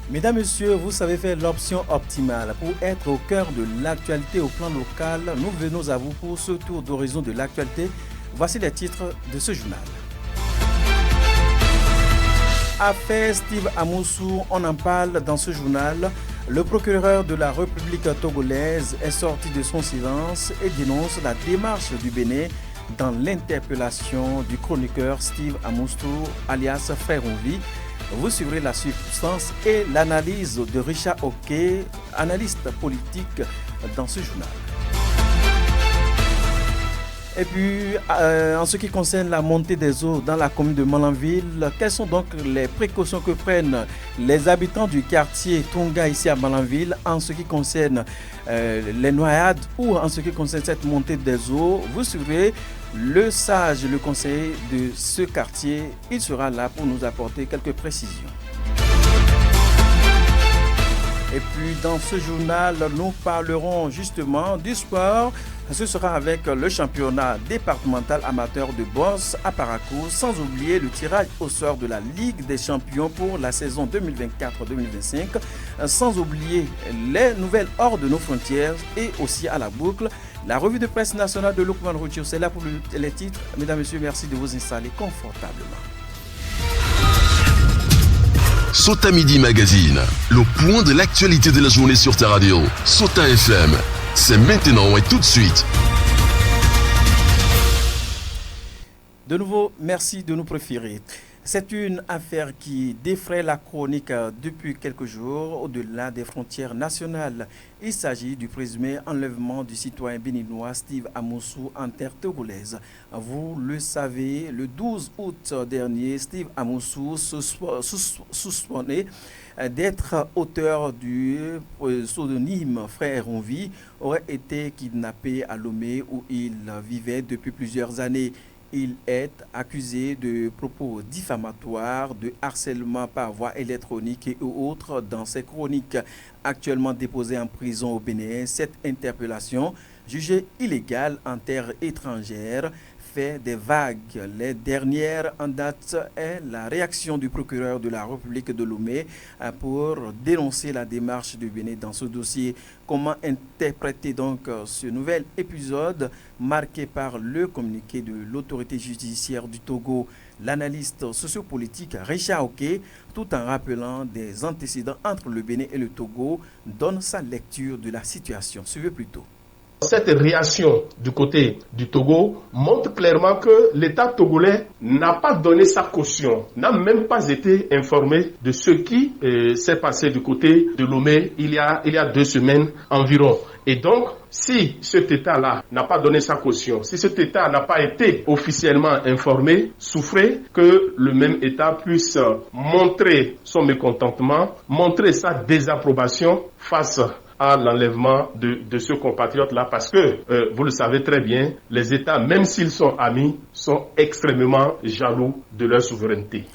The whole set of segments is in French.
Mesdames, Messieurs, vous savez faire l'option optimale. Pour être au cœur de l'actualité au plan local, nous venons à vous pour ce tour d'horizon de l'actualité. Voici les titres de ce journal. Affaire Steve Amoussou, on en parle dans ce journal. Le procureur de la République togolaise est sorti de son silence et dénonce la démarche du Bénin dans l'interpellation du chroniqueur Steve Amoussou, alias Frère Onvi. Vous suivrez la substance et l'analyse de Richard Oké, analyste politique dans ce journal. Et puis, en ce qui concerne la montée des eaux dans la commune de Malanville, quelles sont donc les précautions que prennent les habitants du quartier Tonga ici à Malanville en ce qui concerne les noyades ou en ce qui concerne cette montée des eaux? Vous suivrez le sage, le conseiller de ce quartier. Il sera là pour nous apporter quelques précisions. Et puis dans ce journal, nous parlerons justement du sport. Ce sera avec le championnat départemental amateur de boxe à Parakou, sans oublier le tirage au sort de la Ligue des champions pour la saison 2024-2025, sans oublier les nouvelles hors de nos frontières et aussi à la boucle. La revue de presse nationale de Lukman Routio, c'est là pour les titres. Mesdames, Messieurs, merci de vous installer confortablement. Sota Midi Magazine, le point de l'actualité de la journée sur ta radio. Sota FM, c'est maintenant et tout de suite. De nouveau, merci de nous préférer. C'est une affaire qui défraie la chronique depuis quelques jours au-delà des frontières nationales. Il s'agit du présumé enlèvement du citoyen béninois Steve Amoussou en terre togolaise. Vous le savez, le 12 août dernier, Steve Amoussou soupçonné d'être auteur du pseudonyme Frère Onvi aurait été kidnappé à Lomé où il vivait depuis plusieurs années. Il est accusé de propos diffamatoires, de harcèlement par voie électronique et autres dans ses chroniques. Actuellement déposé en prison au Bénin, cette interpellation, jugée illégale en terre étrangère, fait des vagues. Les dernières en date est la réaction du procureur de la République de Lomé pour dénoncer la démarche du Bénin dans ce dossier. Comment interpréter donc ce nouvel épisode marqué par le communiqué de l'autorité judiciaire du Togo? L'analyste sociopolitique Richard Oké, tout en rappelant des antécédents entre le Bénin et le Togo, donne sa lecture de la situation. Suivez plutôt. Cette réaction du côté du Togo montre clairement que l'État togolais n'a pas donné sa caution, n'a même pas été informé de ce qui s'est passé du côté de Lomé il y a 2 semaines environ. Et donc, si cet État-là n'a pas donné sa caution, si cet État n'a pas été officiellement informé, souffrez que le même État puisse montrer son mécontentement, montrer sa désapprobation face à l'enlèvement de ce compatriote-là, parce que, vous le savez très bien, les États, même s'ils sont amis, sont extrêmement jaloux de leur souveraineté.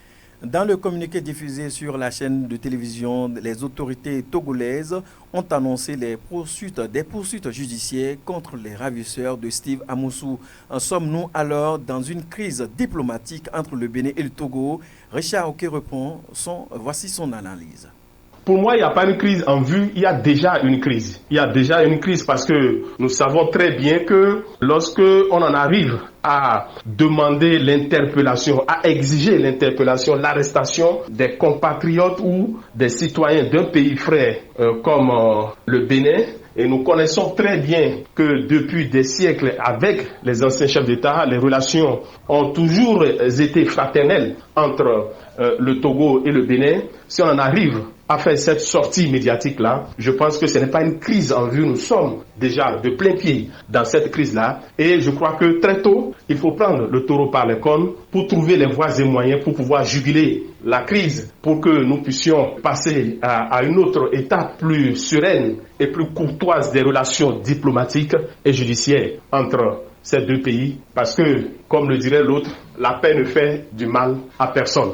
Dans le communiqué diffusé sur la chaîne de télévision, les autorités togolaises ont annoncé des poursuites judiciaires contre les ravisseurs de Steve Amoussou. Sommes-nous alors dans une crise diplomatique entre le Bénin et le Togo? Richard Oké répond, voici son analyse. Pour moi, il n'y a pas une crise en vue, il y a déjà une crise. Il y a déjà une crise parce que nous savons très bien que lorsque on en arrive à demander l'interpellation, à exiger l'interpellation, l'arrestation des compatriotes ou des citoyens d'un pays frère comme le Bénin, et nous connaissons très bien que depuis des siècles avec les anciens chefs d'État, les relations ont toujours été fraternelles entre le Togo et le Bénin. Si on en arrive à faire cette sortie médiatique-là, je pense que ce n'est pas une crise en vue. Nous sommes déjà de plein pied dans cette crise-là. Et je crois que très tôt, il faut prendre le taureau par les cornes pour trouver les voies et moyens pour pouvoir juguler la crise, pour que nous puissions passer à une autre étape plus sereine et plus courtoise des relations diplomatiques et judiciaires entre ces deux pays. Parce que, comme le dirait l'autre, la paix ne fait du mal à personne.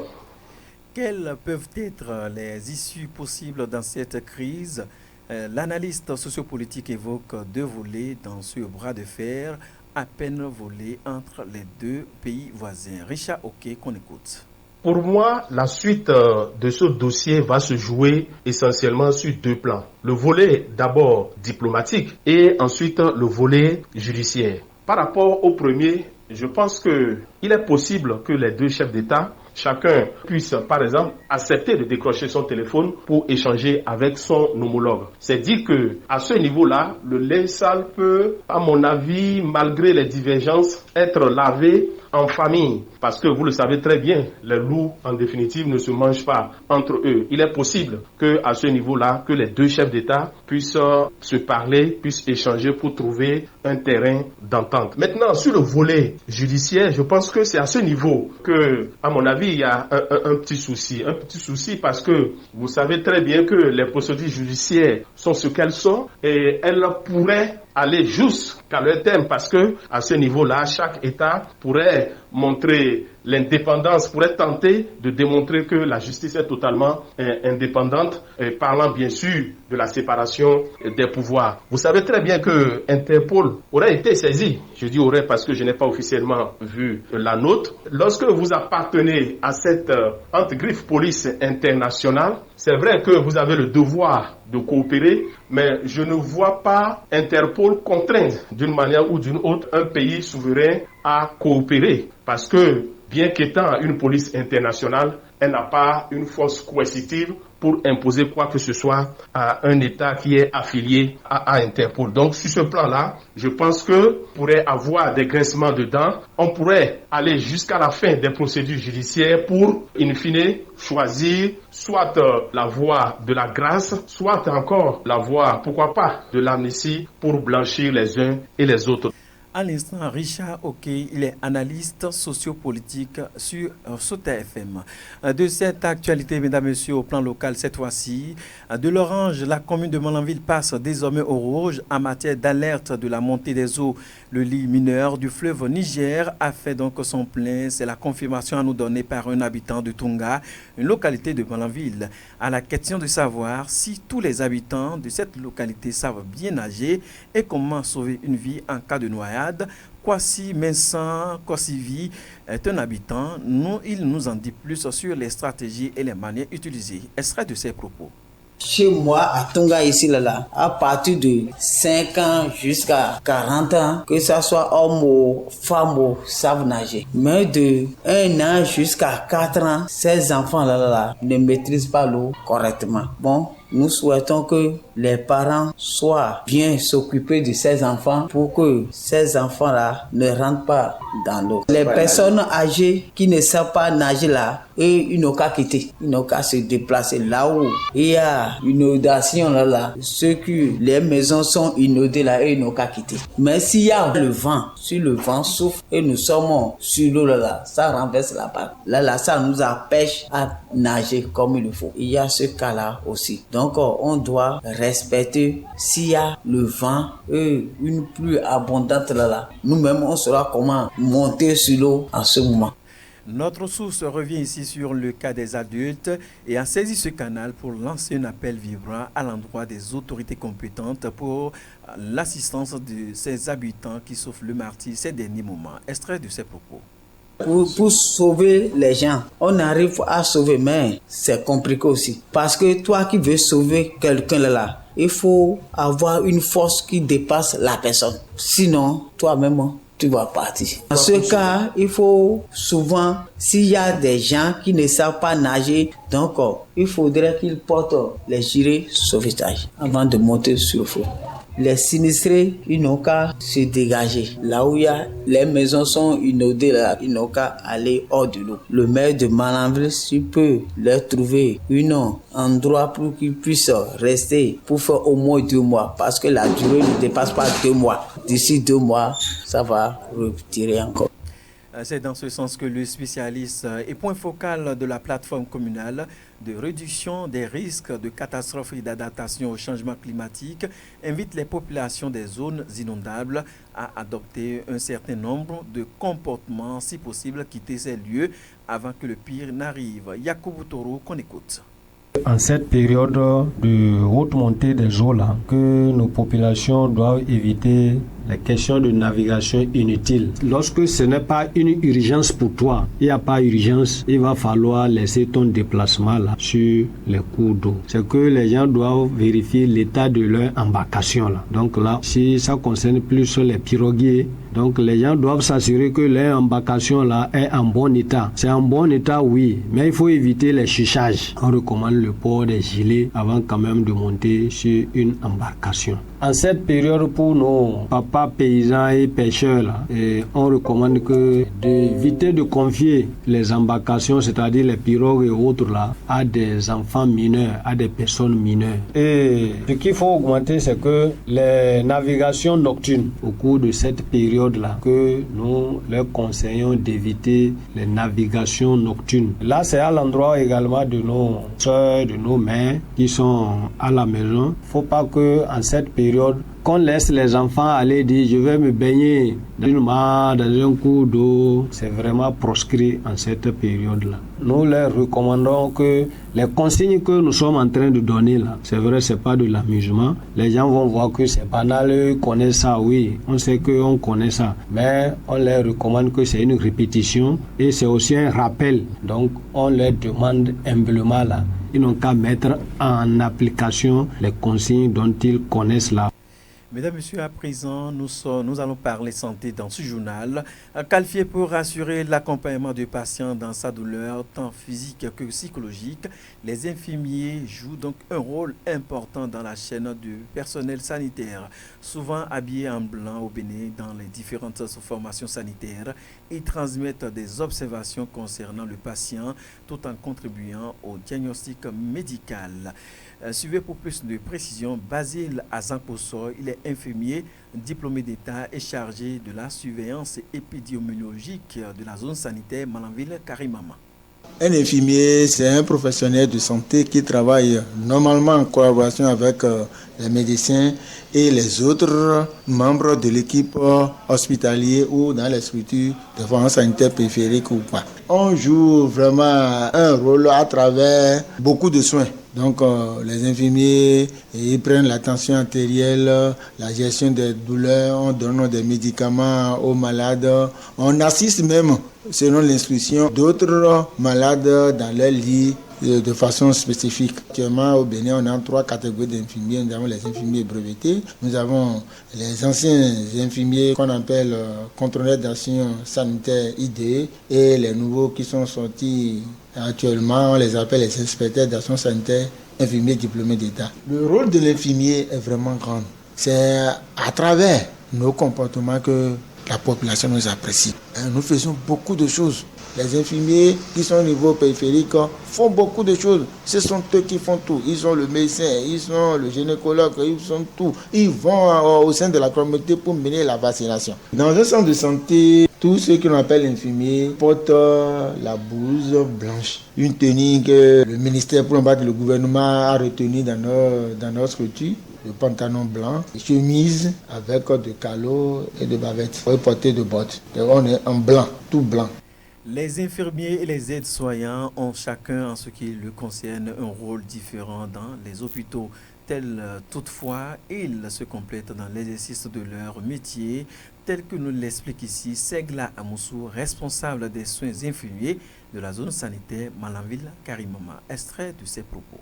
Quelles peuvent être les issues possibles dans cette crise? L'analyste sociopolitique évoque 2 volets dans ce bras de fer à peine volé entre les 2 pays voisins. Richard Oké, qu'on écoute. Pour moi, la suite de ce dossier va se jouer essentiellement sur 2 plans. Le volet d'abord diplomatique et ensuite le volet judiciaire. Par rapport au premier, je pense qu'il est possible que les 2 chefs d'État, chacun puisse, par exemple, accepter de décrocher son téléphone pour échanger avec son homologue. C'est dire que, à ce niveau-là, le linge sale peut, à mon avis, malgré les divergences, être lavé en famille. Parce que vous le savez très bien, les loups, en définitive, ne se mangent pas entre eux. Il est possible que, à ce niveau-là, que les 2 chefs d'État puissent se parler, puissent échanger pour trouver un terrain d'entente. Maintenant, sur le volet judiciaire, je pense que c'est à ce niveau que, à mon avis, il y a un petit souci. Un petit souci parce que vous savez très bien que les procédures judiciaires sont ce qu'elles sont et elles pourraient aller jusqu'à leur terme parce que à ce niveau-là, chaque État pourrait montrer l'indépendance, pourrait tenter de démontrer que la justice est totalement indépendante, parlant bien sûr de la séparation des pouvoirs. Vous savez très bien que Interpol aurait été saisi. Je dis aurait parce que je n'ai pas officiellement vu la note. Lorsque vous appartenez à cette entre-griffe police internationale, c'est vrai que vous avez le devoir de coopérer, mais je ne vois pas Interpol contraindre d'une manière ou d'une autre un pays souverain à coopérer. Parce que, bien qu'étant une police internationale, elle n'a pas une force coercitive pour imposer quoi que ce soit à un État qui est affilié à Interpol. Donc, sur ce plan-là, je pense que pourrait avoir des grincements de dents. On pourrait aller jusqu'à la fin des procédures judiciaires pour, in fine, choisir soit la voie de la grâce, soit encore la voie, pourquoi pas, de l'amnistie pour blanchir les uns et les autres. À l'instant, Richard Okey, il est analyste sociopolitique sur Sota FM. De cette actualité, mesdames et messieurs, au plan local cette fois-ci, de l'orange, la commune de Malanville passe désormais au rouge en matière d'alerte de la montée des eaux. Le lit mineur du fleuve Niger a fait donc son plein. C'est la confirmation à nous donner par un habitant de Tunga, une localité de Malanville. À la question de savoir si tous les habitants de cette localité savent bien nager et comment sauver une vie en cas de noyade. Kwasi Vincent Kosivi est un habitant. Il nous en dit plus sur les stratégies et les manières utilisées. Extrait de ses propos. Chez moi, à Tonga, ici, là, à partir de 5 ans jusqu'à 40 ans, que ce soit homme ou femme, savent nager. Mais de 1 an jusqu'à 4 ans, ces enfants, là, ne maîtrisent pas l'eau correctement. Bon, nous souhaitons que les parents soient bien s'occuper de ces enfants pour que ces enfants-là ne rentrent pas dans l'eau. Les personnes âgées qui ne savent pas nager là, et ils n'ont qu'à quitter, ils n'ont qu'à se déplacer là où il y a une inondation là, ceux qui les maisons sont inondées là, et ils n'ont qu'à quitter. Mais s'il y a le vent, si le vent souffle et nous sommes sur l'eau là, ça renverse la barque. Là, ça nous empêche à nager comme il faut. Il y a ce cas-là aussi. Donc, on doit respecter s'il y a le vent et une pluie abondante là. Nous-mêmes, on saura comment monter sur l'eau en ce moment. Notre source revient ici sur le cas des adultes et a saisi ce canal pour lancer un appel vibrant à l'endroit des autorités compétentes pour l'assistance de ces habitants qui souffrent le martyre ces derniers moments. Extrait de ses propos. Pour sauver les gens, on arrive à sauver, mais c'est compliqué aussi. Parce que toi qui veux sauver quelqu'un là, il faut avoir une force qui dépasse la personne. Sinon, toi-même, tu vas partir. Dans ce cas, il faut souvent, s'il y a des gens qui ne savent pas nager, donc il faudrait qu'ils portent les gilets sauvetage avant de monter sur le flot. Les sinistrés, ils n'ont qu'à se dégager. Là où il y a les maisons sont inondées, là, ils n'ont qu'à aller hors de l'eau. Le maire de Malanville, s'il peut leur trouver un endroit pour qu'ils puissent rester pour faire au moins 2 mois. Parce que la durée ne dépasse pas 2 mois. D'ici 2 mois, ça va retirer encore. C'est dans ce sens que le spécialiste et point focal de la plateforme communale de réduction des risques de catastrophes et d'adaptation au changement climatique invite les populations des zones inondables à adopter un certain nombre de comportements, si possible quitter ces lieux avant que le pire n'arrive. Yacoubou Toro, qu'on écoute. En cette période de haute montée des eaux là, que nos populations doivent éviter les questions de navigation inutiles. Lorsque ce n'est pas une urgence pour toi, il n'y a pas urgence, il va falloir laisser ton déplacement là sur les cours d'eau. C'est que les gens doivent vérifier l'état de leur embarcation là. Donc là, si ça concerne plus les piroguiers, donc les gens doivent s'assurer que leur embarcation là est en bon état. C'est en bon état, oui, mais il faut éviter les chichages. On recommande le port des gilets avant quand même de monter sur une embarcation. En cette période, pour nos papas paysans et pêcheurs là, on recommande d'éviter de confier les embarcations, c'est-à-dire les pirogues et autres là, à des enfants mineurs, à des personnes mineures. Et ce qu'il faut augmenter, c'est que les navigations nocturnes au cours de cette période là, que nous leur conseillons d'éviter les navigations nocturnes. Là, c'est à l'endroit également de nos soeurs, de nos mères qui sont à la maison. Faut pas que en cette période qu'on laisse les enfants aller dire je vais me baigner dans une mare, dans un cours d'eau. C'est vraiment proscrit en cette période-là. Nous leur recommandons que les consignes que nous sommes en train de donner là, c'est vrai, c'est pas de l'amusement. Les gens vont voir que c'est banal, eux connaissent ça, oui, on sait qu'on connaît ça. Mais on leur recommande que c'est une répétition et c'est aussi un rappel. Donc on leur demande humblement là, ils n'ont qu'à mettre en application les consignes dont ils connaissent là. Mesdames, Messieurs, à présent, nous allons parler santé dans ce journal. Qualifié pour assurer l'accompagnement du patient dans sa douleur, tant physique que psychologique, les infirmiers jouent donc un rôle important dans la chaîne du personnel sanitaire. Souvent habillés en blanc au Bénin dans les différentes formations sanitaires, ils transmettent des observations concernant le patient tout en contribuant au diagnostic médical. Suivez pour plus de précisions Basile Azankoso, il est infirmier, diplômé d'État et chargé de la surveillance épidémiologique de la zone sanitaire Malanville-Karimama. Un infirmier, c'est un professionnel de santé qui travaille normalement en collaboration avec les médecins et les autres membres de l'équipe hospitalière ou dans les structures de formation sanitaire périphérique ou pas. On joue vraiment un rôle à travers beaucoup de soins. Donc les infirmiers, ils prennent la tension artérielle, la gestion des douleurs, on donne des médicaments aux malades. On assiste même, selon l'instruction, d'autres malades dans leur lit de façon spécifique. Actuellement au Bénin, on a 3 catégories d'infirmiers. Nous avons les infirmiers brevetés, nous avons les anciens infirmiers qu'on appelle contrôleurs d'action sanitaire ID et les nouveaux qui sont sortis actuellement, on les appelle les inspecteurs d'action sanitaire, infirmiers diplômés d'État. Le rôle de l'infirmier est vraiment grand. C'est à travers nos comportements que la population nous apprécie. Nous faisons beaucoup de choses. Les infirmiers qui sont au niveau périphérique font beaucoup de choses. Ce sont eux qui font tout. Ils sont le médecin, ils sont le gynécologue, ils sont tout. Ils vont au sein de la communauté pour mener la vaccination. Dans un centre de santé, tous ceux que l'on appelle infirmiers portent la blouse blanche. Une tenue que le ministère, pour combattre le gouvernement, a retenue dans notre structure. Le pantalon blanc, chemise avec de calots et de bavettes. On peut porter de bottes. On est en blanc, tout blanc. Les infirmiers et les aides-soignants ont chacun, en ce qui le concerne, un rôle différent dans les hôpitaux. Toutefois, ils se complètent dans l'exercice de leur métier, tel que nous l'explique ici Segla Amoussou, responsable des soins infirmiers de la zone sanitaire Malanville-Karimama. Extrait de ses propos.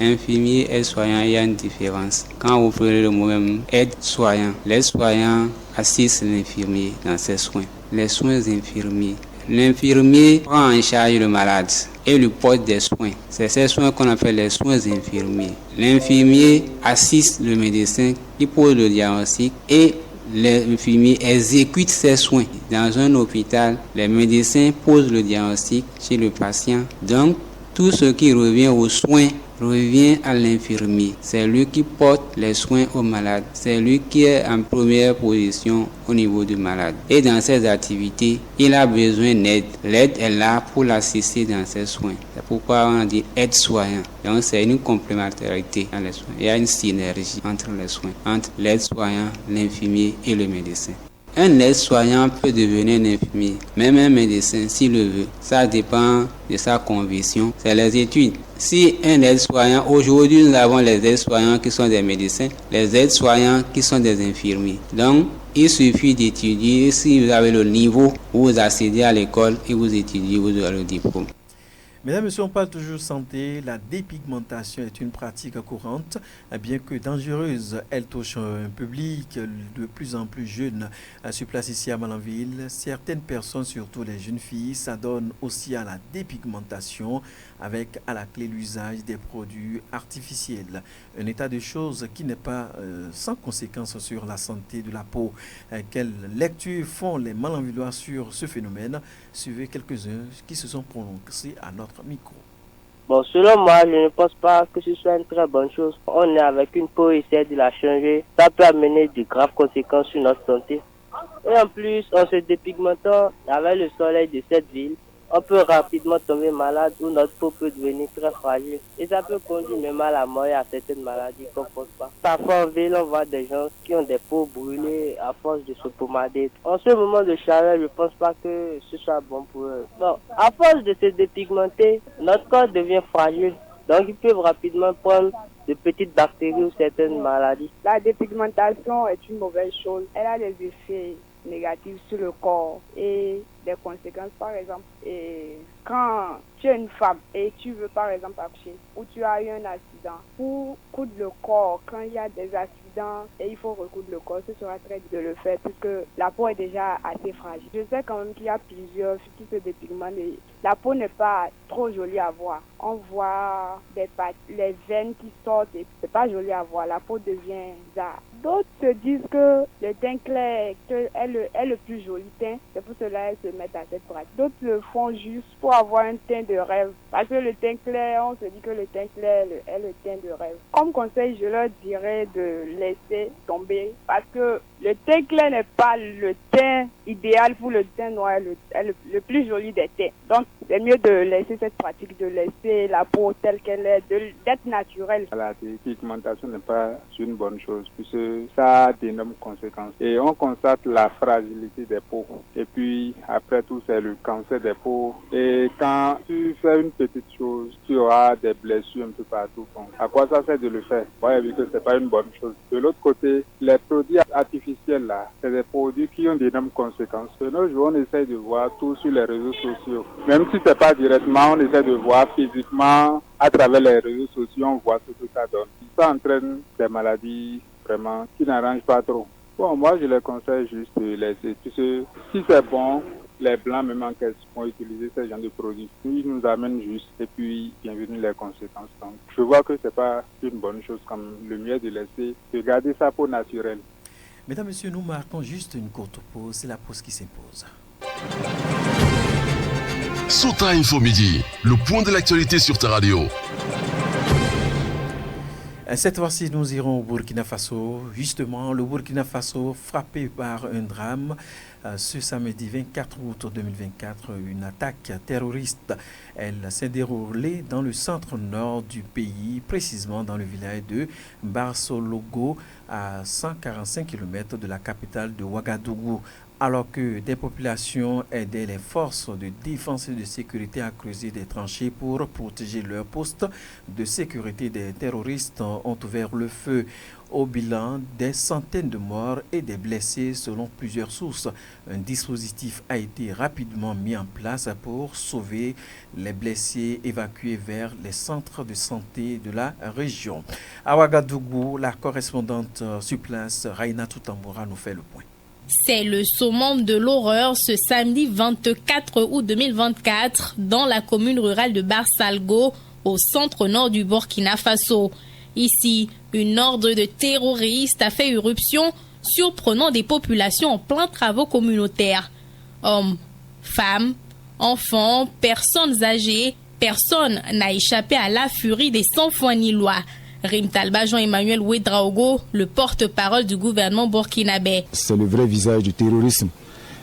Infirmier et soignant, il y a une différence. Quand vous prenez le mot même aide-soignant, les soignants assistent l'infirmier dans ses soins. Les soins infirmiers, l'infirmier prend en charge le malade et lui porte des soins. C'est ces soins qu'on appelle les soins infirmiers. L'infirmier assiste le médecin qui pose le diagnostic et l'infirmier exécute ses soins. Dans un hôpital, les médecins posent le diagnostic chez le patient. Donc, tout ce qui revient aux soins revient à l'infirmier. C'est lui qui porte les soins au malade. C'est lui qui est en première position au niveau du malade. Et dans ses activités, il a besoin d'aide. L'aide est là pour l'assister dans ses soins. C'est pourquoi on dit aide-soignant. Donc c'est une complémentarité dans les soins. Il y a une synergie entre les soins, entre l'aide-soignant, l'infirmier et le médecin. Un aide-soignant peut devenir un infirmier, même un médecin s'il le veut. Ça dépend de sa conviction. C'est les études. Si un aide-soignant, aujourd'hui nous avons les aides-soignants qui sont des médecins, les aides-soignants qui sont des infirmiers. Donc, Il suffit d'étudier. Si vous avez le niveau, vous accédez à l'école et vous étudiez, vous aurez le diplôme. Mesdames et messieurs, on parle toujours santé. La dépigmentation est une pratique courante, bien que dangereuse. Elle touche un public de plus en plus jeune. Sur place ici à Malanville, certaines personnes, surtout les jeunes filles, s'adonnent aussi à la dépigmentation avec à la clé l'usage des produits artificiels. Un état de choses qui n'est pas sans conséquence sur la santé de la peau. Quelle lecture font les Malanvillois sur ce phénomène? Suivez quelques-uns qui se sont prononcés à notre micro. Bon, selon moi, je ne pense pas que ce soit une très bonne chose. On est avec une peau et essaie de la changer. Ça peut amener de graves conséquences sur notre santé. Et en plus, en se dépigmentant avec le soleil de cette ville, on peut rapidement tomber malade ou notre peau peut devenir très fragile. Et ça peut conduire même à la mort et à certaines maladies qu'on ne pense pas. Parfois en ville, on voit des gens qui ont des peaux brûlées à force de se pomader. En ce moment de chaleur, je ne pense pas que ce soit bon pour eux. Bon, à force de se dépigmenter, notre corps devient fragile. Donc ils peuvent rapidement prendre de petites bactéries ou certaines maladies. La dépigmentation est une mauvaise chose. Elle a des effets négatifs sur le corps et des conséquences, par exemple. Et quand tu es une femme et tu veux par exemple accoucher ou tu as eu un accident, pour coudre le corps, quand il y a des accidents et il faut recoudre le corps, ce sera très dur de le faire puisque la peau est déjà assez fragile. Je sais quand même qu'il y a plusieurs qui se dépigmentent et la peau n'est pas trop jolie à voir. On voit les veines qui sortent et c'est pas joli à voir. La peau devient bizarre. D'autres se disent que le teint clair est le plus joli teint. C'est pour cela qu'elles se mettent à cette pratique. D'autres le font juste pour avoir un teint de rêve. Parce que le teint clair, on se dit que le teint clair est le teint de rêve. Comme conseil, je leur dirais de laisser tomber. Parce que le teint clair n'est pas le teint idéal pour le teint noir, le plus joli des teints. Donc, c'est mieux de laisser cette pratique, de laisser la peau telle qu'elle est, d'être naturelle. La dépigmentation n'est pas une bonne chose puisque ça a d'énormes conséquences. Et on constate la fragilité des peaux. Et puis, après tout, c'est le cancer des peaux. Et quand tu fais une petite chose, tu auras des blessures un peu partout. Bon, à quoi ça sert de le faire? Ouais, vu que c'est pas une bonne chose. De l'autre côté, les produits artificiels là, c'est des produits qui ont d'énormes conséquences. De nos jours, on essaie de voir tout sur les réseaux sociaux. Même si c'est pas directement, on essaie de voir physiquement à travers les réseaux sociaux, on voit ce que ça donne. Ça entraîne des maladies vraiment qui n'arrangent pas trop. Bon, moi je les conseille juste de laisser. Puisque si c'est bon, les blancs même en question vont utiliser ce genre de produits. Ils nous amènent juste et puis bienvenue les conséquences. Donc, je vois que c'est pas une bonne chose comme le mieux de garder sa peau naturelle. Mesdames, Messieurs, nous marquons juste une courte pause. C'est la pause qui s'impose. Sota Info Midi, le point de l'actualité sur ta radio. Cette fois-ci, nous irons au Burkina Faso. Justement, le Burkina Faso frappé par un drame. Ce samedi 24 août 2024, une attaque terroriste. Elle s'est déroulée dans le centre-nord du pays, précisément dans le village de Barsologo, à 145 km de la capitale de Ouagadougou. Alors que des populations aidaient les forces de défense et de sécurité à creuser des tranchées pour protéger leurs postes de sécurité, des terroristes ont ouvert le feu. Au bilan, des centaines de morts et des blessés selon plusieurs sources. Un dispositif a été rapidement mis en place pour sauver les blessés évacués vers les centres de santé de la région. À Ouagadougou, la correspondante sur place, Rainatou Tamboura, nous fait le point. C'est le summum de l'horreur ce samedi 24 août 2024 dans la commune rurale de Barsalgo, au centre-nord du Burkina Faso. Ici, une horde de terroristes a fait irruption, surprenant des populations en plein travaux communautaires. Hommes, femmes, enfants, personnes âgées, personne n'a échappé à la furie des sans-foi ni loi. Rim Talba Jean-Emmanuel Ouedraogo, le porte-parole du gouvernement burkinabé. C'est le vrai visage du terrorisme,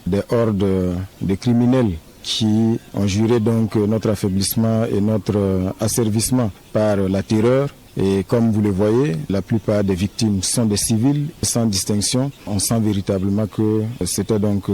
des hordes de criminels qui ont juré donc notre affaiblissement et notre asservissement par la terreur. Et comme vous le voyez, la plupart des victimes sont des civils, sans distinction. On sent véritablement que c'était donc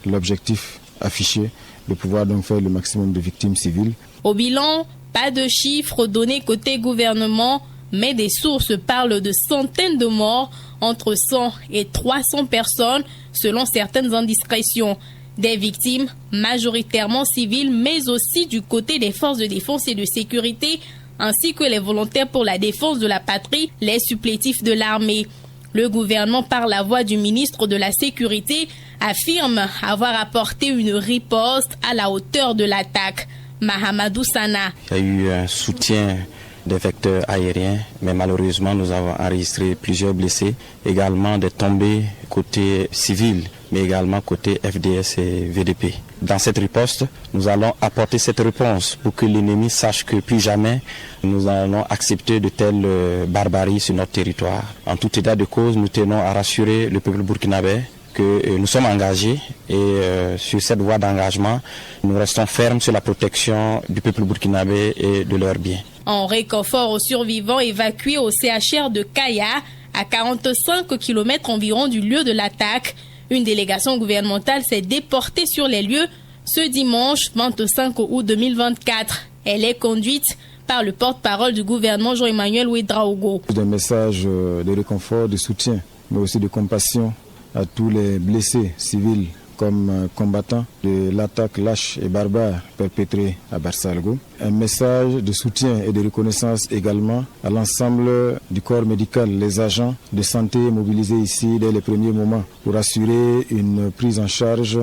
l'objectif affiché, de pouvoir donc faire le maximum de victimes civiles. Au bilan, pas de chiffres donnés côté gouvernement, mais des sources parlent de centaines de morts entre 100 et 300 personnes selon certaines indiscrétions. Des victimes, majoritairement civiles, mais aussi du côté des forces de défense et de sécurité, ainsi que les volontaires pour la défense de la patrie, les supplétifs de l'armée. Le gouvernement, par la voix du ministre de la Sécurité, affirme avoir apporté une riposte à la hauteur de l'attaque. Mahamadou Sana. Il y a eu un soutien des vecteurs aériens, mais malheureusement nous avons enregistré plusieurs blessés, également des tombées côté civil, mais également côté FDS et VDP. Dans cette riposte, nous allons apporter cette réponse pour que l'ennemi sache que plus jamais nous allons accepter de telles barbaries sur notre territoire. En tout état de cause, nous tenons à rassurer le peuple burkinabé que nous sommes engagés et sur cette voie d'engagement, nous restons fermes sur la protection du peuple burkinabé et de leurs biens. En réconfort aux survivants évacués au CHR de Kaya, à 45 km environ du lieu de l'attaque, une délégation gouvernementale s'est déportée sur les lieux ce dimanche 25 août 2024. Elle est conduite par le porte-parole du gouvernement Jean-Emmanuel Ouedraogo. Des messages de réconfort, de soutien, mais aussi de compassion à tous les blessés civils comme combattants de l'attaque lâche et barbare perpétrée à Barsalgo. Un message de soutien et de reconnaissance également à l'ensemble du corps médical, les agents de santé mobilisés ici dès les premiers moments pour assurer une prise en charge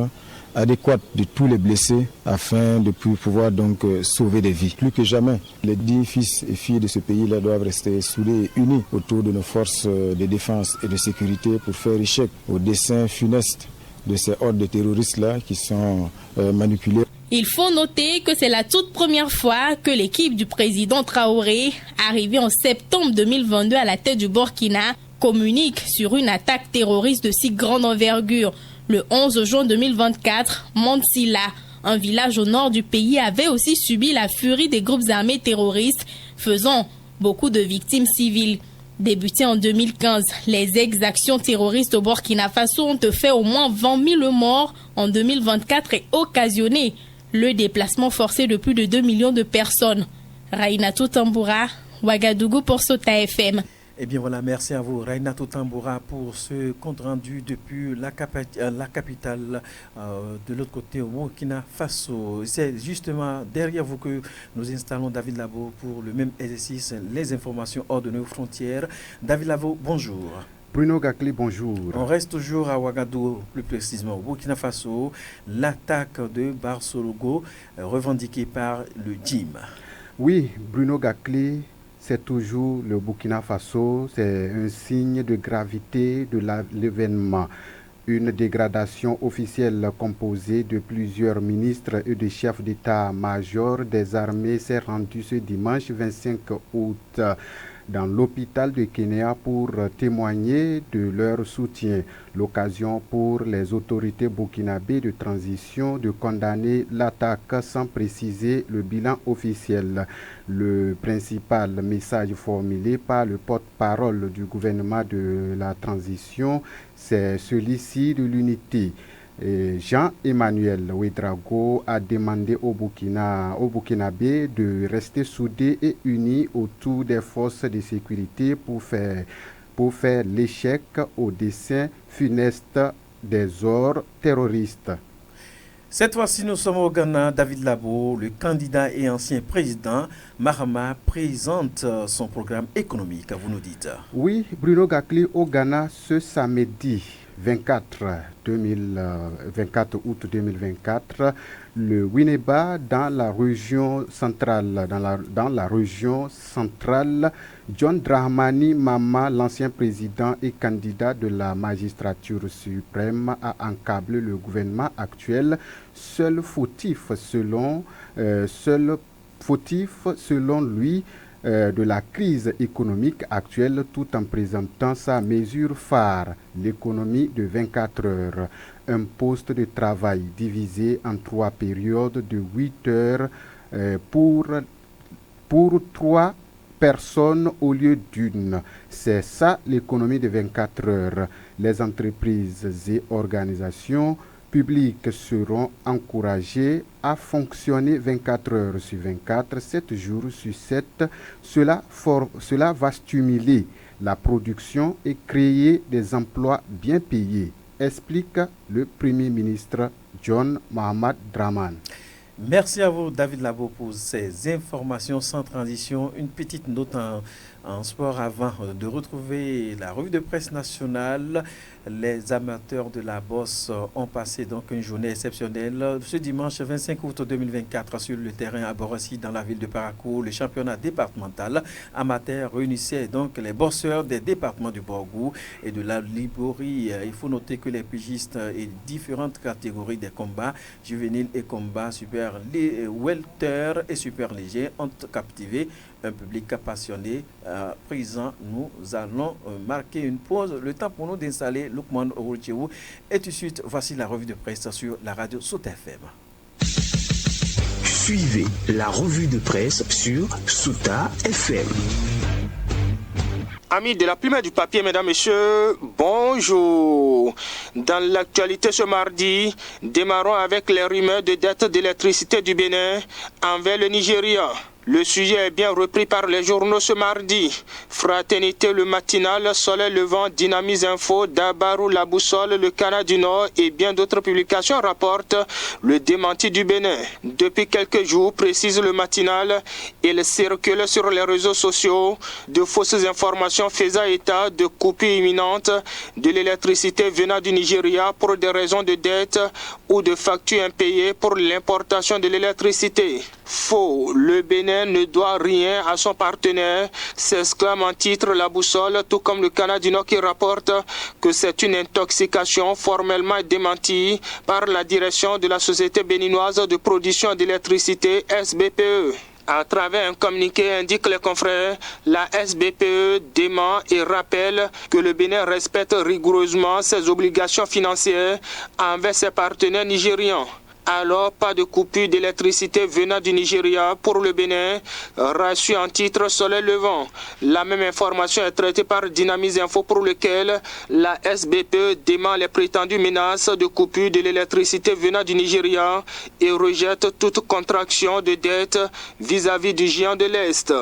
adéquate de tous les blessés afin de pouvoir donc sauver des vies. Plus que jamais, les 10 fils et filles de ce pays-là doivent rester soudés et unis autour de nos forces de défense et de sécurité pour faire échec aux desseins funestes de ces hordes de terroristes-là qui sont manipulés. Il faut noter que c'est la toute première fois que l'équipe du président Traoré, arrivée en septembre 2022 à la tête du Burkina, communique sur une attaque terroriste de si grande envergure. Le 11 juin 2024, Mansilla, un village au nord du pays, avait aussi subi la furie des groupes armés terroristes, faisant beaucoup de victimes civiles. Débutées en 2015, les exactions terroristes au Burkina Faso ont fait au moins 20 000 morts en 2024 et occasionné le déplacement forcé de plus de 2 millions de personnes. Rainatou Tamboura, Ouagadougou pour Sota FM. Eh bien voilà, merci à vous, Rainatou Tamboura, pour ce compte rendu depuis la capitale de l'autre côté, au Burkina Faso. C'est justement derrière vous que nous installons David Labo pour le même exercice, les informations hors de nos frontières. David Labo, bonjour. Bruno Gakli, bonjour. On reste toujours à Ouagadougou, plus précisément au Burkina Faso. L'attaque de Barsalgo revendiquée par le GIM. Oui, Bruno Gakli. C'est toujours le Burkina Faso, c'est un signe de gravité de l'événement. Une dégradation officielle composée de plusieurs ministres et de chefs d'état-major des armées s'est rendue ce dimanche 25 août dans l'hôpital de Kenya pour témoigner de leur soutien. L'occasion pour les autorités burkinabées de transition de condamner l'attaque sans préciser le bilan officiel. Le principal message formulé par le porte-parole du gouvernement de la transition, c'est celui-ci de l'unité. Jean-Emmanuel Ouedraogo a demandé au Burkinabé de rester soudés et unis autour des forces de sécurité pour faire l'échec au dessein funeste des ordres terroristes. Cette fois-ci, nous sommes au Ghana. David Labo, le candidat et ancien président Mahama, présente son programme économique. Vous nous dites. Oui, Bruno Gakli, au Ghana, ce samedi 24 août 2024, le Winneba dans la région centrale, John Dramani Mahama, l'ancien président et candidat de la magistrature suprême, a encablé le gouvernement actuel, seul fautif selon lui de la crise économique actuelle, tout en présentant sa mesure phare, l'économie de 24 heures, un poste de travail divisé en 3 périodes de 8 heures pour 3 personnes au lieu d'une. C'est ça l'économie de 24 heures. Les entreprises et organisations publics seront encouragés à fonctionner 24 heures sur 24, 7 jours sur 7. Cela va stimuler la production et créer des emplois bien payés, explique le Premier ministre John Mohamed Dramane. Merci à vous, David Labo, pour ces informations sans transition. Une petite note en sport avant de retrouver la revue de presse nationale. Les amateurs de la bosse ont passé donc une journée exceptionnelle ce dimanche 25 août 2024 sur le terrain à Borassi dans la ville de Parakou. Le championnat départemental amateur réunissait donc les bosseurs des départements du Borgou et de la Liborie. Il faut noter que les pigistes et différentes catégories des combats juvéniles et combats super welter et super légers ont captivé un public passionné. Présent, nous allons marquer une pause. Le temps pour nous d'installer Lukman Orochewu. Et tout de suite, voici la revue de presse sur la radio Sota FM. Suivez la revue de presse sur Sota FM. Amis de la plume et du papier, mesdames, messieurs, bonjour. Dans l'actualité ce mardi, démarrons avec les rumeurs de dette d'électricité du Bénin envers le Nigeria. Le sujet est bien repris par les journaux ce mardi. Fraternité, le matinal, Soleil levant, Dynamise Info, Dabarou, La Boussole, Le Canard du Nord et bien d'autres publications rapportent le démenti du Bénin. Depuis quelques jours, précise le matinal, il circule sur les réseaux sociaux de fausses informations faisant état de coupures imminentes de l'électricité venant du Nigeria pour des raisons de dette ou de factures impayées pour l'importation de l'électricité. Faux, le Bénin ne doit rien à son partenaire, s'exclame en titre La Boussole, tout comme le Canard du Nord qui rapporte que c'est une intoxication formellement démentie par la direction de la Société béninoise de production d'électricité SBPE. À travers un communiqué, indique les confrères, la SBPE dément et rappelle que le Bénin respecte rigoureusement ses obligations financières envers ses partenaires nigérians. Alors, pas de coupure d'électricité venant du Nigeria pour le Bénin, rassure en titre Soleil levant. La même information est traitée par Dynamise Info pour lequel la SBPE dément les prétendues menaces de coupure de l'électricité venant du Nigeria et rejette toute contraction de dette vis-à-vis du géant de l'Est.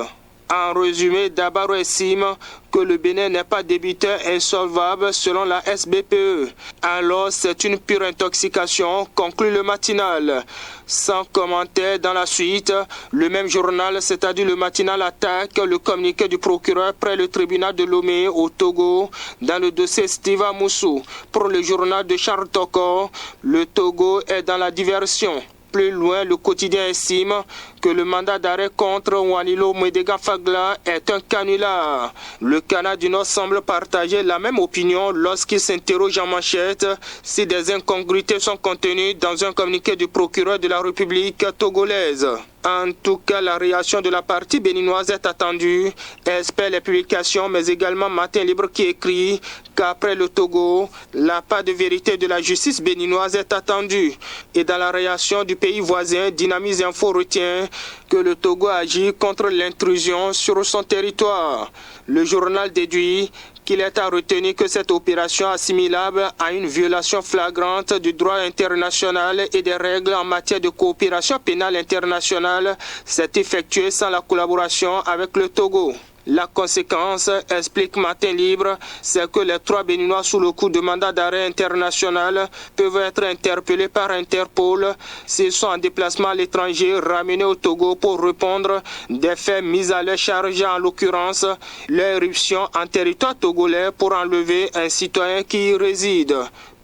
En résumé, Dabarou estime que le Bénin n'est pas débiteur insolvable selon la SBPE. Alors c'est une pure intoxication, conclut le matinal. Sans commentaire dans la suite, le même journal, c'est-à-dire le matinal, attaque le communiqué du procureur près le tribunal de Lomé au Togo dans le dossier Stiva Moussou. Pour le journal de Charles Toko, le Togo est dans la diversion. Plus loin, le quotidien estime que le mandat d'arrêt contre Wanilo Medega Fagla est un canular. Le Canard du Nord semble partager la même opinion lorsqu'il s'interroge en manchette si des incongruités sont contenues dans un communiqué du procureur de la République togolaise. En tout cas, la réaction de la partie béninoise est attendue, espère les publications, mais également Matin Libre qui écrit qu'après le Togo, la part de vérité de la justice béninoise est attendue. Et dans la réaction du pays voisin, Dynamise Info retient que le Togo agit contre l'intrusion sur son territoire. Le journal déduit qu'il est à retenir que cette opération assimilable à une violation flagrante du droit international et des règles en matière de coopération pénale internationale s'est effectuée sans la collaboration avec le Togo. La conséquence, explique Matin Libre, c'est que les 3 Béninois sous le coup de mandat d'arrêt international peuvent être interpellés par Interpol s'ils sont en déplacement à l'étranger ramenés au Togo pour répondre des faits mis à leur charge, en l'occurrence leur éruption en territoire togolais pour enlever un citoyen qui y réside.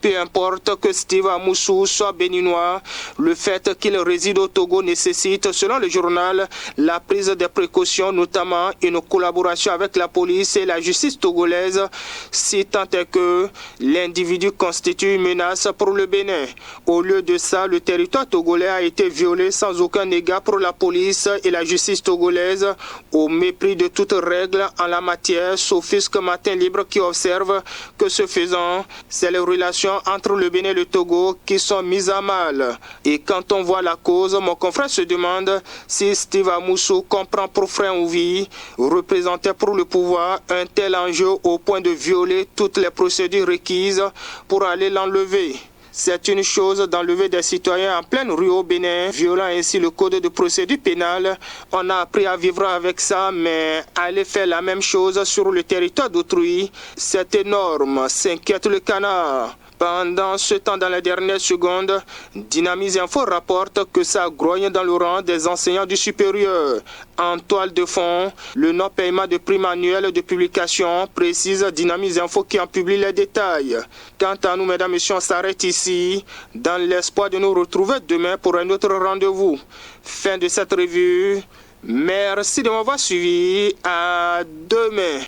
Peu importe que Steve Amoussou soit béninois, le fait qu'il réside au Togo nécessite, selon le journal, la prise des précautions, notamment une collaboration avec la police et la justice togolaise, si tant est que l'individu constitue une menace pour le Bénin. Au lieu de ça, le territoire togolais a été violé sans aucun dégât pour la police et la justice togolaise, au mépris de toute règle en la matière, s'offusque Matin Libre qui observe que ce faisant, c'est les relations entre le Bénin et le Togo qui sont mises à mal. Et quand on voit la cause, mon confrère se demande si Steve Amoussou comprend pour Frein Ouvi représentait pour le pouvoir un tel enjeu au point de violer toutes les procédures requises pour aller l'enlever. C'est une chose d'enlever des citoyens en pleine rue au Bénin, violant ainsi le code de procédure pénale. On a appris à vivre avec ça, mais aller faire la même chose sur le territoire d'autrui, c'est énorme, s'inquiète le canard. Pendant ce temps, dans les dernières secondes, Dynamise Info rapporte que ça grogne dans le rang des enseignants du supérieur. En toile de fond, le non-paiement de prime annuelle de publication précise Dynamise Info qui en publie les détails. Quant à nous, mesdames et messieurs, on s'arrête ici dans l'espoir de nous retrouver demain pour un autre rendez-vous. Fin de cette revue. Merci de m'avoir suivi. À demain.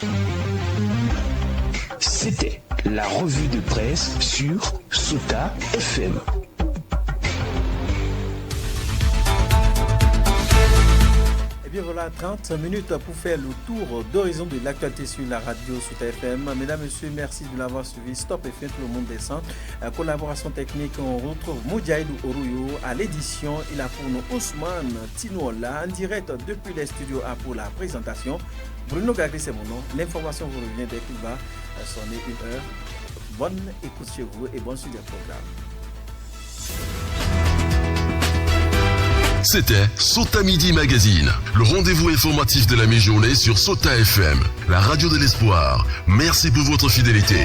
C'était la revue de presse sur Sota FM. Et bien voilà, 30 minutes pour faire le tour d'horizon de l'actualité sur la radio Sota FM. Mesdames, Messieurs, merci de l'avoir suivi. Stop FM, tout le monde descend. Collaboration technique, on retrouve Moudjaïdou Oruyo à l'édition. Il a pour nous Ousmane Tinola en direct depuis les studios A pour la présentation. Bruno Gagri, c'est mon nom. L'information vous revient dès qu'il va sonner 1 heure. Bonne écoute chez vous et bonne suite des programmes. C'était Sota Midi Magazine, le rendez-vous informatif de la mi-journée sur Sota FM, la radio de l'espoir. Merci pour votre fidélité.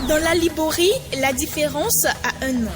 Dans la Liborie, la différence a un nom.